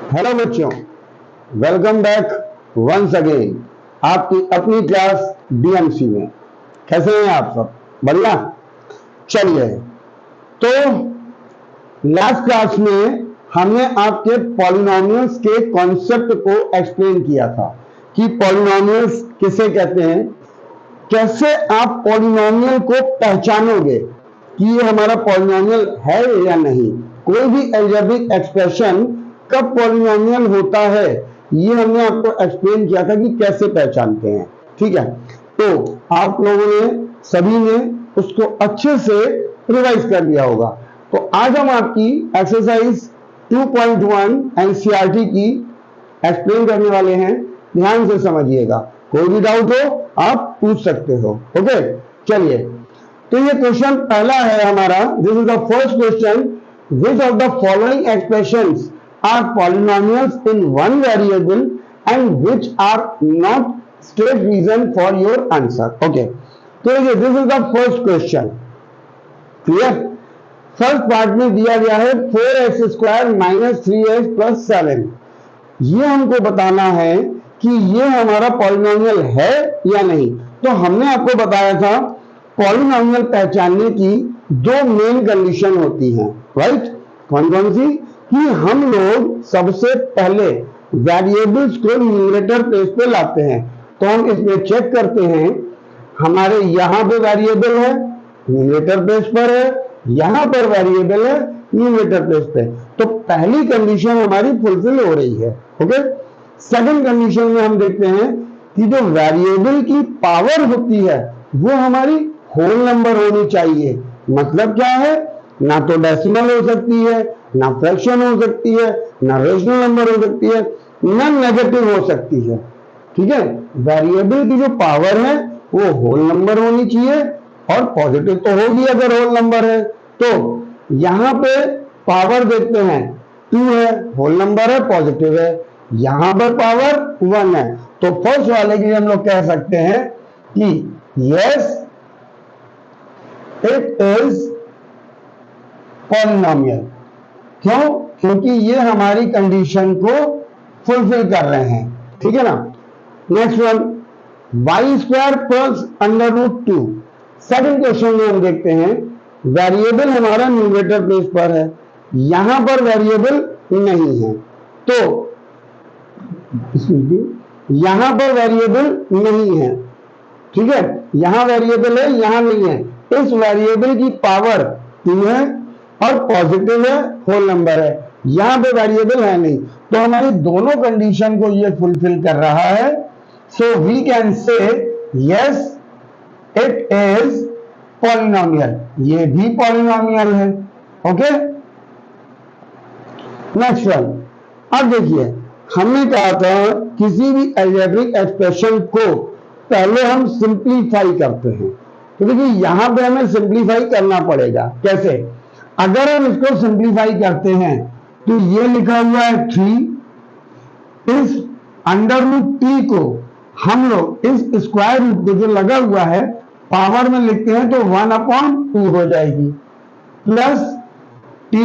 Hello बच्चों, welcome back once again आपकी अपनी क्लास डीएमसी में। कैसे हैं आप सब? बढ़िया। चलिए, तो लास्ट क्लास में हमने आपके पॉलिनोमियल्स के कॉन्सेप्ट को एक्सप्लेन किया था कि पॉलिनोमियल्स किसे कहते हैं, कैसे आप पॉलिनोमियल को पहचानोगे कि ये हमारा पॉलिनोमियल है या नहीं। कोई भी अलजेब्रिक एक्सप्रेशन कब पॉलिनोमियल होता है ये हमने आपको एक्सप्लेन किया था कि कैसे पहचानते हैं। ठीक है, तो आप लोगों ने सभी ने उसको अच्छे से रिवाइज कर लिया होगा। तो आज हम आपकी एक्सरसाइज 2.1 एनसीईआरटी की एक्सप्लेन करने वाले हैं। ध्यान से समझिएगा, कोई भी डाउट हो आप पूछ सकते हो। ओके, चलिए, तो ये क्वेश्चन पहला है हमारा। This is the first question, which of the following expressions are polynomials in one variable and which are not, state reason for your answer. Okay, तो ये this is the first question. Clear? First part में दिया गया है 4x² - 3x + 7। ये हमको बताना है कि ये हमारा पॉलिनोमियल है या नहीं। तो हमने आपको बताया था पॉलिनोमियल पहचानने की दो मेन कंडीशन होती हैं, राइट? कौन कौन सी? कि हम लोग सबसे पहले वेरिएबल्स को न्यूमरेटर प्लेस पे लाते हैं। तो हम इसमें चेक करते हैं, हमारे यहां पे वेरिएबल है न्यूमरेटर प्लेस पर है, यहां पर वेरिएबल है न्यूमरेटर प्लेस पे। तो पहली कंडीशन हमारी फुलफिल हो रही है। ओके, सेकंड कंडीशन में हम देखते हैं कि जो वेरिएबल की पावर होती है वो हमारी होल नंबर होनी चाहिए। मतलब क्या है? ना तो डेसिमल हो सकती है, ना फ्रैक्शन हो सकती है, ना रेशनल नंबर हो सकती है, ना नेगेटिव हो सकती है। ठीक है, वेरिएबल की जो पावर है वो होल नंबर होनी चाहिए, और पॉजिटिव तो होगी अगर होल नंबर है। तो यहां पे पावर देखते हैं 2 है, होल नंबर है, पॉजिटिव है। यहां पर पावर 1 है, तो फर्स्ट वाले के लिए हम लोग कह सकते हैं कि यस इट इज पॉलिनोमियल। क्यों? क्योंकि ये हमारी कंडीशन को फुलफिल कर रहे हैं। ठीक है ना? Next one, y² + √2। Second question में हम देखते हैं वेरिएबल हमारा न्यूमरेटर प्लेस पर है, यहां पर वेरिएबल नहीं है। तो यहां पर वेरिएबल नहीं है, ठीक है, यहां वेरिएबल है, यहां नहीं है। इस वेरिएबल की पावर 2 है और पॉजिटिव है, होल नंबर है। यहां पे वेरिएबल है नहीं, तो हमारी दोनों कंडीशन को ये फुलफिल कर रहा है। So we can say yes it is polynomial, ये भी पॉलिनोमियल है। Okay, next one. अब देखिए, हमने कहा था किसी भी अलजेब्रिक एक्सप्रेशन को पहले हम सिंप्लीफाई करते हैं। तो देखिए यहां पे हमें सिंप्लीफाई करना पड़ेगा। कैसे? अगर हम इसको सिंप्लीफाई करते हैं तो ये लिखा हुआ है 3, इस √t को हम लोग इस स्क्वायर रूट को जो लगा हुआ है पावर में लिखते हैं तो 1/2 हो जाएगी, प्लस t,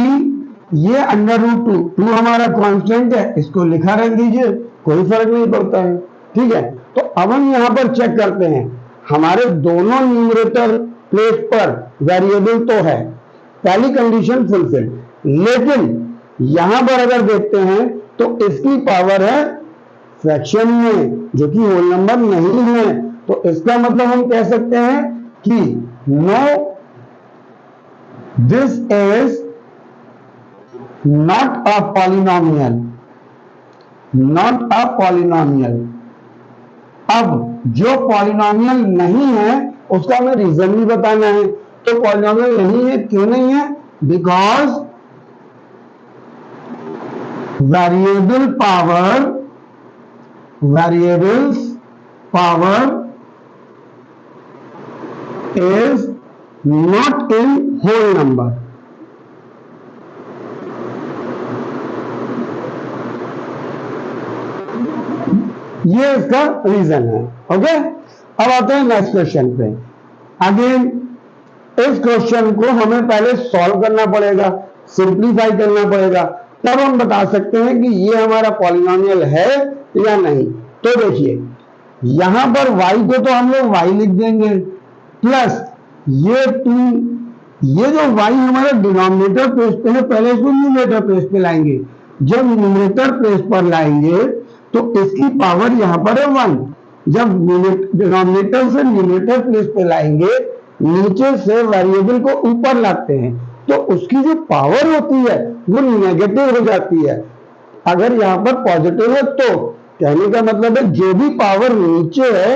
ये √2 हमारा कांस्टेंट है, इसको लिखा रख दीजिए, कोई फर्क नहीं पड़ता है। ठीक है, तो अब हम यहां पर चेक करते हैं, हमारे दोनों न्यूमरेटर प्लेस पर वेरिएबल तो है, पहली कंडीशन फुलफिल। लेकिन यहां पर अगर देखते हैं तो इसकी पावर है फ्रैक्शन में, जो कि होल नंबर नहीं है। तो इसका मतलब हम कह सकते हैं कि no, this is not a polynomial, not a polynomial. अब जो पॉलिनोमियल नहीं है उसका हमें रीजन भी बताना है। तो पॉलिनोमियल नहीं है, क्यों नहीं है? Because variables power is not in whole number. ये इसका रीजन है। ओके, अब आते हैं नेक्स्ट क्वेश्चन पे। अगेन इस क्वेश्चन को हमें पहले सॉल्व करना पड़ेगा, सिंप्लीफाई करना पड़ेगा। तब हम बता सकते हैं कि ये हमारा पॉलिनोमियल है या नहीं। तो देखिए यहां पर y को तो हम लोग y लिख देंगे प्लस ये 2, ये जो y हमारा डिनोमिनेटर प्लेस पे है, पहले इसको न्यूमरेटर प्लेस पे लाएंगे। जब न्यूमरेटर प्लेस पर लाएंगे तो इसकी पावर यहां पर है 1। जब डिनोमिनेटर से न्यूमरेटर प्लेस पे लाएंगे, नीचे से वेरिएबल को ऊपर लाते हैं, तो उसकी जो पावर होती है वो नेगेटिव हो जाती है। अगर यहाँ पर पॉजिटिव है तो कहने का मतलब है जो भी पावर नीचे है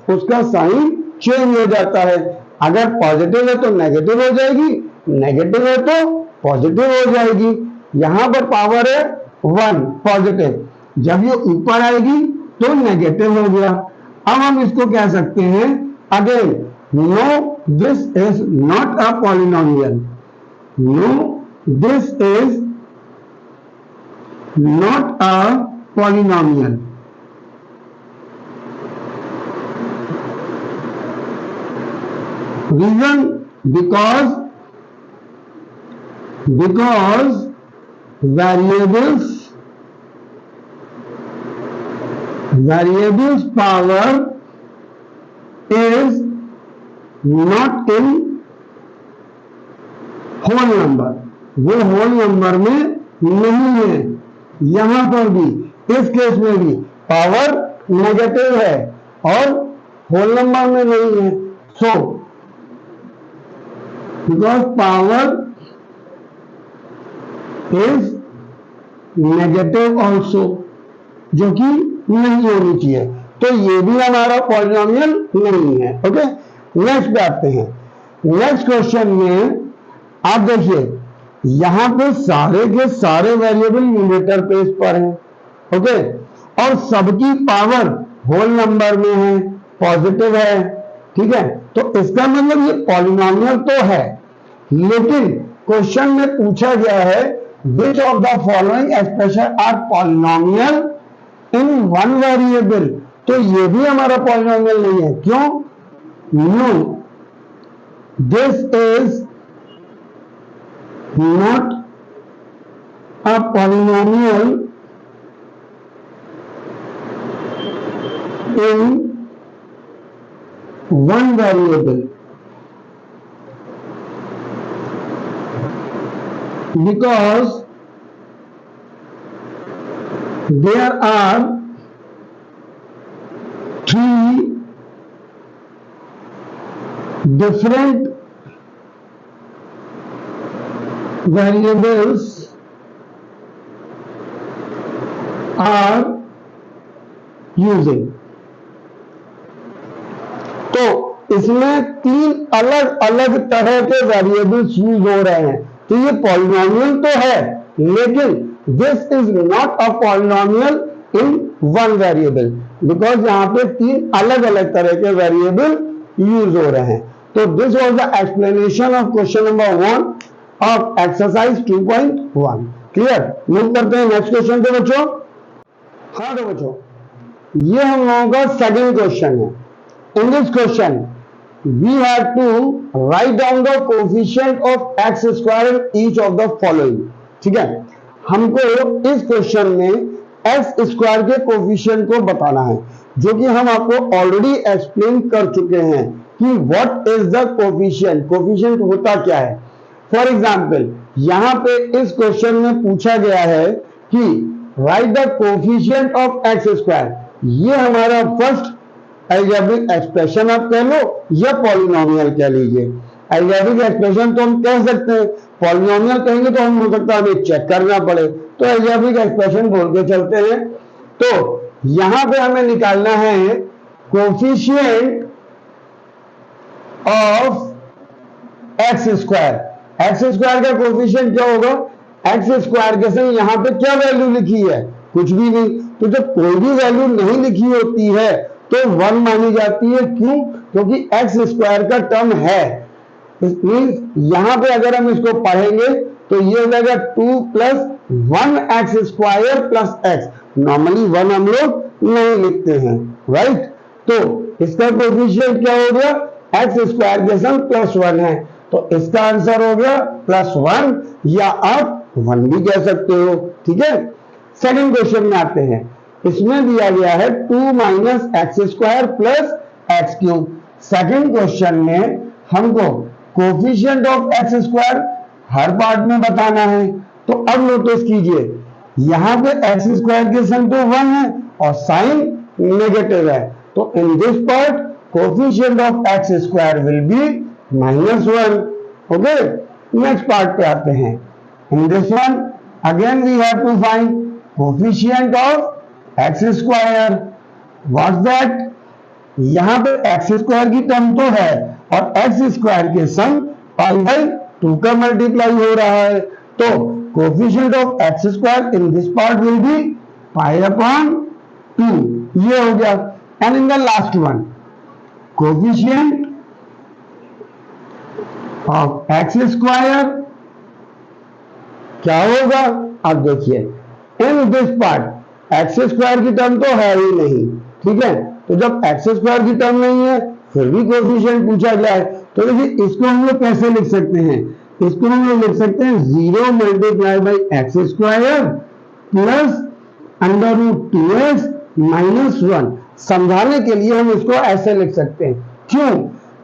उसका साइन चेंज हो जाता है। अगर पॉजिटिव है तो नेगेटिव हो जाएगी, नेगेटिव है तो पॉजिटिव हो जाएगी। यहां पर पावर है 1 पॉजिटिव, जब ये ऊपर आएगी तो नेगेटिव हो गया। अब हम इसको कह सकते हैं again, no this is not a polynomial, no this is not a polynomial. Reason because variables power is not in whole number, वो whole number में नहीं है। यहां पर भी इस केस में भी पावर नेगेटिव है और होल नंबर में नहीं है। सो because power is negative also, जो कि नहीं होनी चाहिए, तो ये भी हमारा पॉलिनोमियल नहीं है। ओके, नेक्स्ट पे आते हैं। नेक्स्ट क्वेश्चन में आप देखिए यहां पे सारे के सारे वेरिएबल न्यूमरेटर प्लेस पर हैं, ओके, और सबकी पावर होल नंबर में है, पॉजिटिव है, ठीक है। तो इसका मतलब ये पॉलिनोमियल तो है, लेकिन क्वेश्चन में पूछा गया है which of the following expression are polynomial in one variable, तो ये भी हमारा पॉलिनोमियल नहीं है। क्यों? No, this is not a polynomial in one variable because there are three different variables are using। तो इसमें तीन अलग अलग तरह के वेरिएबल्स यूज हो रहे हैं, तो ये पॉलिनोमियल तो है, लेकिन this is not a polynomial in one variable, because यहां पे तीन अलग अलग तरह के वेरिएबल यूज हो रहे हैं। तो this was the explanation of question number 1 of exercise 2.1। Clear? Move करते हैं नेक्स्ट क्वेश्चन पे बच्चों। हाँ तो बच्चों, ये हम लोगों का सेकंड क्वेश्चन है। In this question we have to write down the coefficient of x square in each of the following। ठीक है, हमको इस क्वेश्चन में x स्क्वायर के कोफिशिएंट को बताना है, जो कि हम आपको ऑलरेडी एक्सप्लेन कर चुके हैं कि what is the coefficient, coefficient होता क्या है। फॉर एग्जांपल यहां पे इस क्वेश्चन में पूछा गया है कि right the coefficient of x square, ये हमारा फर्स्ट अलजेब्रिक एक्सप्रेशन आप कह लो या पॉलिनोमियल कह लीजिए। अलजेब्रिक एक्सप्रेशन तो हम कह सकते हैं, पॉलिनोमियल कहेंगे तो हम हो सकता है हमें चेक करना पड़े, तो अलजेब्रिक एक्सप्रेशन बोल के चलते हैं। तो यहां पे हमें निकालना है coefficient of x square. X square का कोफिशिएंट क्या होगा? एक्स स्क्वायर के संग यहां पे क्या वैल्यू लिखी है? कुछ भी नहीं। तो जब कोई भी वैल्यू नहीं लिखी होती है तो 1 मानी जाती है। क्यों? क्योंकि एक्स स्क्वायर का टर्म है। यहां पे अगर हम इसको पढ़ेंगे तो ये हो जाएगा 2 plus 1 x square plus x. Normally 1 हम लोग नहीं लिखते हैं, राइट। तो इसका कोफिशिएंट क्या हो गया? एक्स स्क्वायर के संग +1 है, तो इसका आंसर हो गया +1, या आप 1 भी कह सकते हो, ठीक है। सेकंड क्वेश्चन में आते हैं, इसमें दिया गया है 2 minus x square plus x cube. Second question में हमको coefficient of x square her part में बताना है। तो अब नोटिस कीजिए, यहां पे एक्स स्क्वायर के सम तो 1 है और साइन नेगेटिव है, तो in this part coefficient of x square will be -1। Okay, next part पे आते हैं। In this one again we have to find coefficient of x square. What's that? यहां पे एक्स स्क्वायर की टर्म तो है और एक्स स्क्वायर के सम π/2 का मल्टीप्लाई हो रहा है, तो coefficient of x square in this part will be π/2। ये हो गया। And in the last one coefficient of x square क्या होगा? अब देखिए, in this part X square की टर्म तो है ही नहीं, ठीक है। तो जब एक्स स्क्वायर की टर्म नहीं है फिर भी कोफिशिएंट पूछा गया है, तो देखिए इसको हम लोग कैसे लिख सकते हैं? इसको हम लोग लिख सकते हैं 0 multiply by x square plus √2x minus 1। समझाने के लिए हम इसको ऐसे लिख सकते हैं। क्यों?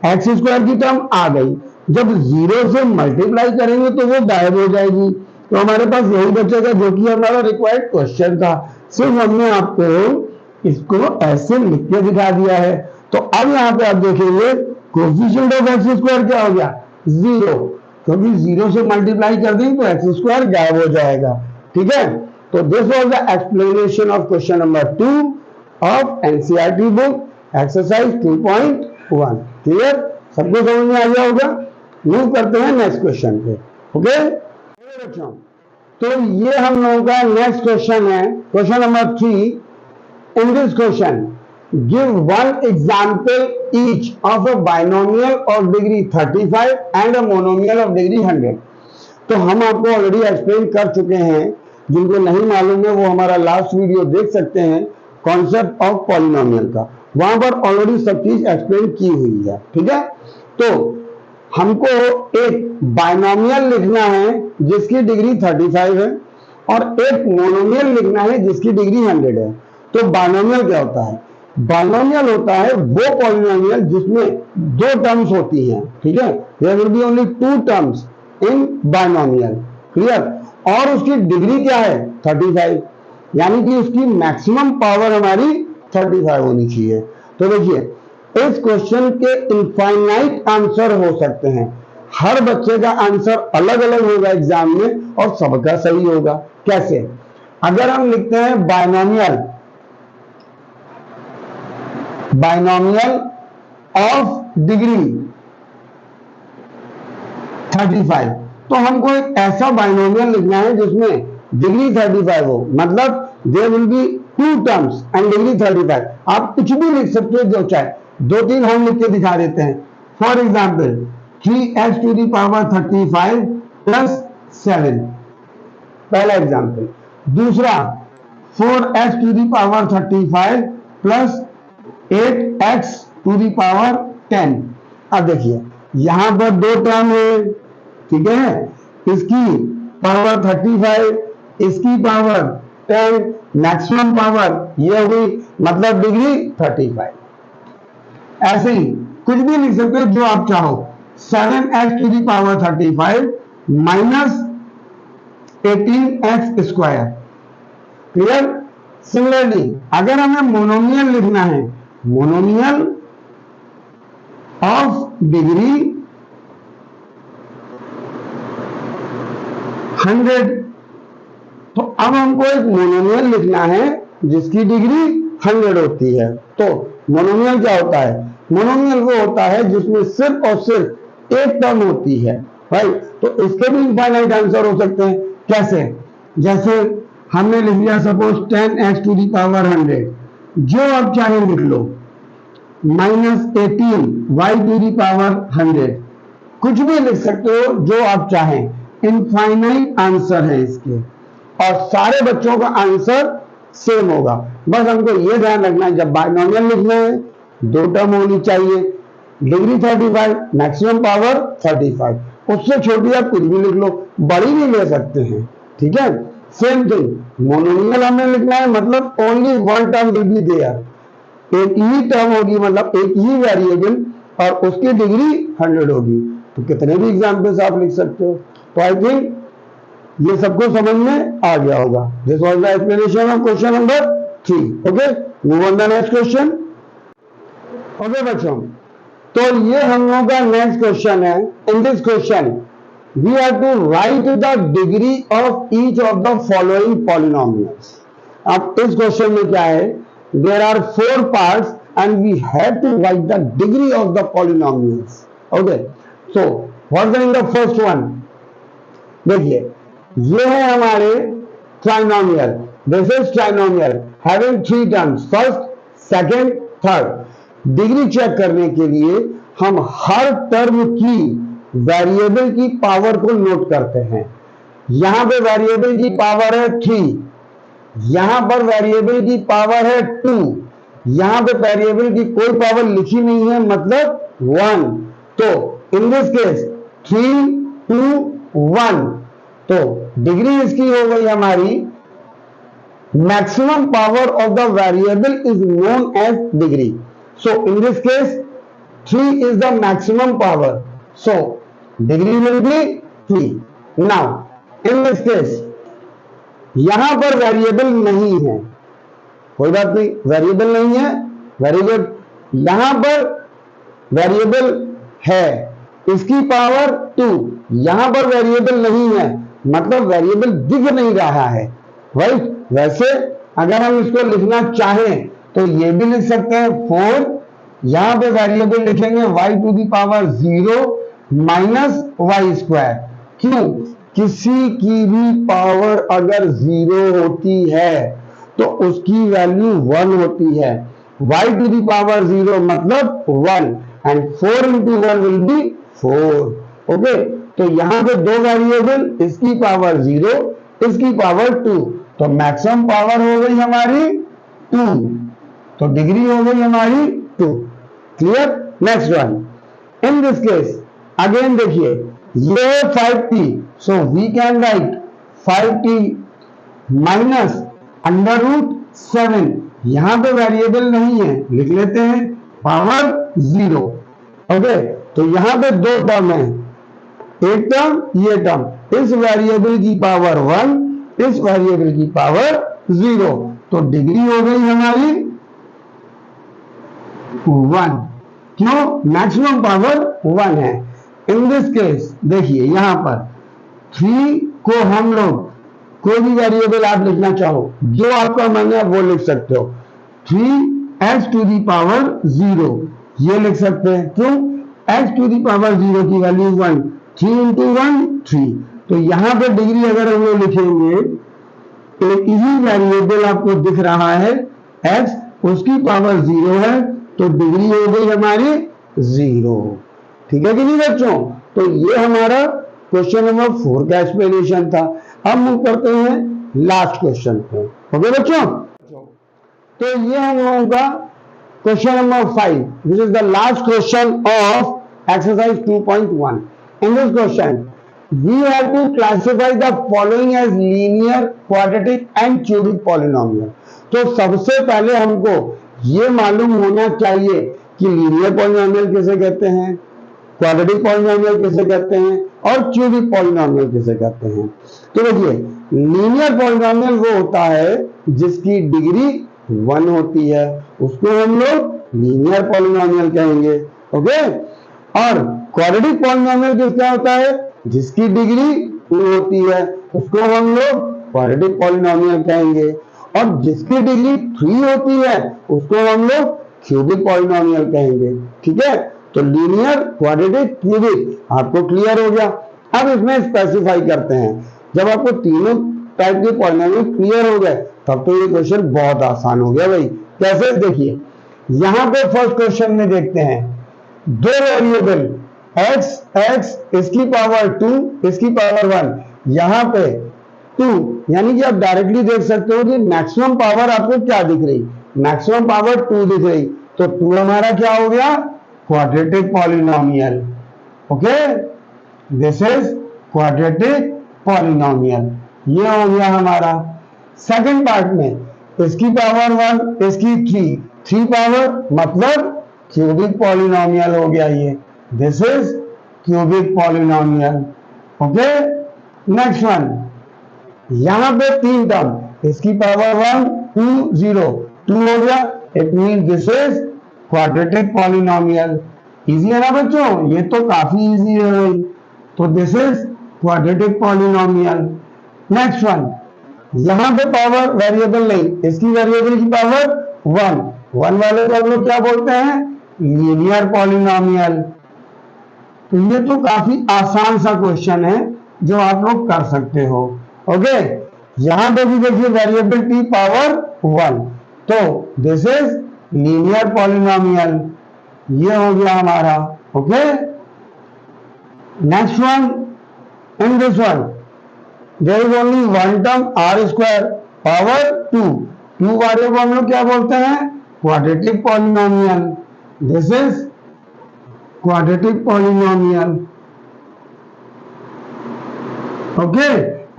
एक्स स्क्वायर की टर्म आ गई, जब 0 से मल्टीप्लाई करेंगे तो वो गायब हो जाएगी, तो हमारे पास यही बचेगा जो कि हमारा रिक्वायर्ड क्वेश्चन था। सिर्फ हमने आपको इसको ऐसे लिख के दिखा दिया है। तो अब यहाँ पे आप देखेंगे कोफिशिएंट ऑफ एक्स स्क्वायर क्या हो गया? 0, क्योंकि 0 से मल्टीप्लाई कर देंगे तो एक्स स्क्वायर गायब हो जाएगा, ठीक है। तो this was the explanation of question number 2 of NCERT book exercise 2.1। Clear? सबको समझ में आ गया होगा? मूव करते हैं नेक्स्ट क्वेश्चन पे। ओके बच्चों, तो ये हम लोगों का नेक्स्ट क्वेश्चन है, question number 3। In this question give one example each of a binomial of degree 35 and a monomial of degree 100। तो हम आपको ऑलरेडी एक्सप्लेन कर चुके हैं, जिनको नहीं मालूम है वो हमारा लास्ट वीडियो देख सकते हैं कॉन्सेप्ट ऑफ पॉलिनोमियल का, वहां पर ऑलरेडी सब चीज एक्सप्लेन की हुई है, ठीक है। तो हमको एक बाइनोमियल लिखना है जिसकी डिग्री 35 है और एक मोनोमियल लिखना है जिसकी डिग्री 100 है। तो बाइनोमियल क्या होता है? बाइनोमियल होता है वो पॉलिनोमियल जिसमें 2 टर्म्स होती हैं, ठीक है। There will be only 2 terms in binomial, clear. और उसकी डिग्री क्या है? 35, यानी कि उसकी मैक्सिमम पावर हमारी 35 होनी चाहिए। तो देखिए, इस क्वेश्चन के इनफाइनाइट आंसर हो सकते हैं, हर बच्चे का आंसर अलग अलग होगा एग्जाम में और सबका सही होगा। कैसे? अगर हम लिखते हैं बाइनोमियल ऑफ डिग्री 35, तो हमको एक ऐसा बाइनोमियल लिखना है जिसमें डिग्री 35 हो, मतलब there will be 2 terms and degree 35। आप कुछ भी लिख सकते हो जो चाहे, 2-3 हम लिख के दिखा देते हैं। For example 3x to the power 35 plus 7, पहला एग्जाम्पल। दूसरा 4x to the power 35 plus 8x to the power 10। अब देखिए यहां पर 2 टर्म है, ठीक है। इसकी पावर 35, इसकी पावर 10, मैक्सिमम पावर ये हो गई, मतलब डिग्री 35। ऐसे ही कुछ भी लिख सकते हो जो आप चाहो। 7x to the power 35 minus 18x square, clear. Similarly अगर हमें मोनोमियल लिखना है, मोनोमियल ऑफ डिग्री 100, तो अब हमको एक मोनोमियल लिखना है जिसकी डिग्री 100 होती है। तो मोनोमियल क्या होता है? मोनोमियल वो होता है जिसमें सिर्फ और सिर्फ एक टर्म होती है, राइट। तो इसके भी इनफाइनाइट आंसर हो सकते हैं। कैसे? जैसे हमने लिख लिया suppose 10x to the power 100, जो आप चाहे लिख लो, minus 18y to the power 100, कुछ भी लिख सकते हो जो आप चाहें। इनफाइनाइट आंसर है इसके, और सारे बच्चों का आंसर सेम होगा। बस हमको ये ध्यान रखना है, जब बाइनोमियल लिखना है 2 टर्म होनी चाहिए, डिग्री 35, मैक्सिमम पावर 35। उससे छोटी आप कुछ भी लिख लो, बड़ी भी ले सकते हैं, ठीक है। सेम थिंग मोनोमियल हमें लिखना है, मतलब only one term will be there, एक ही टर्म होगी, मतलब एक ही वेरिएबल और उसकी डिग्री 100 होगी। तो कितने भी एग्जाम्पल्स आप लिख सकते हो। तो आई थिंक ये सबको समझ में आ गया होगा। This was the explanation of question number 3। Okay, move on the next question. Okay बच्चों, तो ये हम लोगों का नेक्स्ट क्वेश्चन है। In this question we have to write the degree of each of the following polynomials. अब इस question में क्या है, there are 4 parts and we have to write the degree of the polynomials. Okay, so what is the first one? देखिए, ये है हमारे trinomial. This is trinomial having 3 terms, first, second, third. Degree check करने के लिए हम हर term की वेरिएबल की पावर को नोट करते हैं। यहां पे वेरिएबल की पावर है 3, यहां पर वेरिएबल की पावर है 2, यहां पे वेरिएबल की कोई पावर लिखी नहीं है, मतलब 1। तो इन दिस केस 3, 2, 1, तो डिग्री इसकी हो गई हमारी, maximum power of the variable is known as degree. So in this case 3 is the maximum power, so degree will be 3. Now in this case यहां पर वेरिएबल नहीं है, कोई बात नहीं, वेरिएबल नहीं है, वेरी गुड। यहां पर वेरिएबल है, इसकी पावर 2, यहां पर वेरिएबल नहीं है, मतलब वेरिएबल दिख नहीं रहा है, राइट। वैसे अगर हम इसको लिखना चाहें तो ये भी लिख सकते हैं 4, यहां पे वेरिएबल लिखेंगे y to the power 0 minus y square. क्यों? किसी की भी पावर अगर 0 होती है तो उसकी वैल्यू 1 होती है। y टू दी पावर 0 मतलब 1 and 4 into 1 will be 4। Okay, तो यहां पे 2 वेरिएबल, इसकी पावर 0, इसकी पावर 2, तो मैक्सिमम पावर हो गई हमारी 2, तो डिग्री हो गई हमारी 2। Clear? Next one, in this case again देखिए, ये 5t, so we can write 5t minus under root 7। यहां पे वेरिएबल नहीं है, लिख लेते हैं पावर 0। ओके, तो यहां पे 2 टर्म है, एक टर्म ये टर्म, इस वेरिएबल की पावर 1, इस वेरिएबल की पावर 0, तो डिग्री हो गई हमारी 1। क्यों? मैक्सिमम पावर 1 है। इन दिस केस देखिए, यहां पर 3 को हम लोग कोई भी वेरिएबल आप लिखना चाहो, जो आपका मन है वो लिख सकते हो। 3x टू दी पावर 0 ये लिख सकते हैं। क्यों? x टू दी पावर 0 की वैल्यू 1, 3 इंटू 1 3। तो यहां पर डिग्री अगर हम लोग लिखेंगे, एक ही वेरिएबल आपको दिख रहा है x, उसकी पावर 0 है, तो डिग्री हो गई हमारी 0। ठीक है कि नहीं बच्चों? तो ये हमारा क्वेश्चन नंबर 4 का एक्सप्लेनेशन था। अब मूव करते हैं लास्ट क्वेश्चन पे। ओके बच्चों, तो ये हम लोगों का question number 5, which is the last question of exercise 2.1। In this question we have to classify the following as linear, quadratic and cubic polynomial। तो सबसे पहले हमको ये मालूम होना चाहिए कि लीनियर पॉलिनोमियल किसे कहते हैं, क्वाड्रेटिक पॉलिनोमियल किसे कहते हैं और क्यूबिक पॉलिनोमियल किसे कहते हैं। तो देखिए, लीनियर पॉलिनोमियल वो होता है जिसकी डिग्री 1 होती है, उसको हम लोग लीनियर पॉलिनोमियल कहेंगे। ओके, और क्वाड्रेटिक पॉलिनोमियल किसका होता है, जिसकी डिग्री 2 होती है, उसको हम लोग क्वाड्रेटिक पॉलिनोमियल कहेंगे, और जिसकी डिग्री 3 होती है उसको हम लोग क्यूबिक पॉलिनोमियल कहेंगे। ठीक है, तो लीनियर, क्वाड्रेटिक, क्यूबिक आपको क्लियर हो गया। अब इसमें स्पेसिफाई करते हैं। जब आपको तीनों टाइप के पॉलिनोमियल क्लियर हो गए तब तो ये क्वेश्चन बहुत आसान हो गया भाई। कैसे? देखिए, यहां पे फर्स्ट क्वेश्चन में देखते हैं, 2 वेरिएबल x, इसकी पावर 2, इसकी पावर 1, यहां पे 2, यानी कि आप डायरेक्टली देख सकते हो कि मैक्सिमम पावर आपको क्या दिख रही, मैक्सिमम पावर 2 दिख रही, तो 2 हमारा क्या हो गया, quadratic polynomial. Okay, this is quadratic polynomial. ये हो गया हमारा। सेकंड पार्ट में इसकी पावर 1, इसकी 3 पावर मतलब क्यूबिक पॉलिनोमियल हो गया ये। This is cubic polynomial. Okay, next one, यहां पे 3 टर्म, इसकी पावर 1, 2, 0, 2 हो गया। It mean this is quadratic polynomial. Easy है ना बच्चों, ये तो काफी इजी है भाई। तो this is quadratic polynomial. Next one, यहां पे पावर वेरिएबल नहीं, इसकी वेरिएबल की पावर 1 वाले को हम लोग क्या बोलते हैं, लीनियर पॉलिनोमियल। तो ये तो काफी आसान सा क्वेश्चन है जो आप लोग कर सकते हो। ओके, यहां पे भी देखिए वेरिएबल की पावर 1, तो दिस इज लीनियर पॉलिनोमियल। ये हो गया हमारा। Okay, next one, in this one there is only one term r square power 2 वाले को हम लोग क्या बोलते हैं, quadratic polynomial. This is quadratic polynomial. Okay,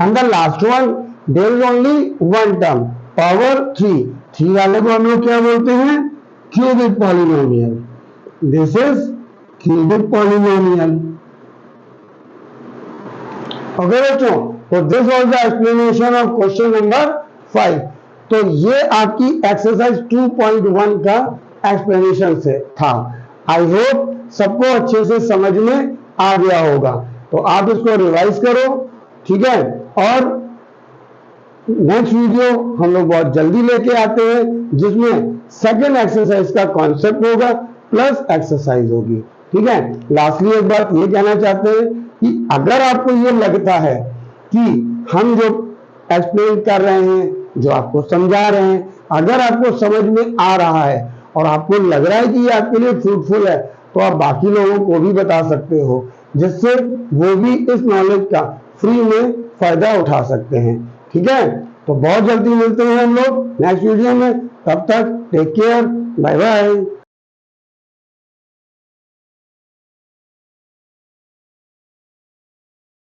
and the last one there is only one term power 3 वाले को हम लोग क्या बोलते हैं, cubic polynomial. This is cubic polynomial. Okay बच्चों, तो this was the explanation of question number 5। तो ये आपकी एक्सरसाइज 2.1 का एक्सप्लेनेशन से था। आई होप सबको अच्छे से समझ में आ गया होगा। तो आप इसको रिवाइज करो, ठीक है। और नेक्स्ट वीडियो हम लोग बहुत जल्दी लेके आते हैं, जिसमें सेकेंड एक्सरसाइज का कॉन्सेप्ट होगा प्लस एक्सरसाइज होगी, ठीक है। लास्टली एक बात ये कहना चाहते हैं कि अगर आपको ये लगता है कि हम जो एक्सप्लेन कर रहे हैं, जो आपको समझा रहे हैं, अगर आपको समझ में आ रहा है और आपको लग रहा है कि ये आपके लिए फ्रूटफुल है, तो आप बाकी लोगों को भी बता सकते हो, जिससे वो भी इस नॉलेज का फ्री में फायदा उठा सकते हैं, ठीक है। तो बहुत जल्दी मिलते हैं हम लोग नेक्स्ट वीडियो में। तब तक टेक केयर, बाय बाय।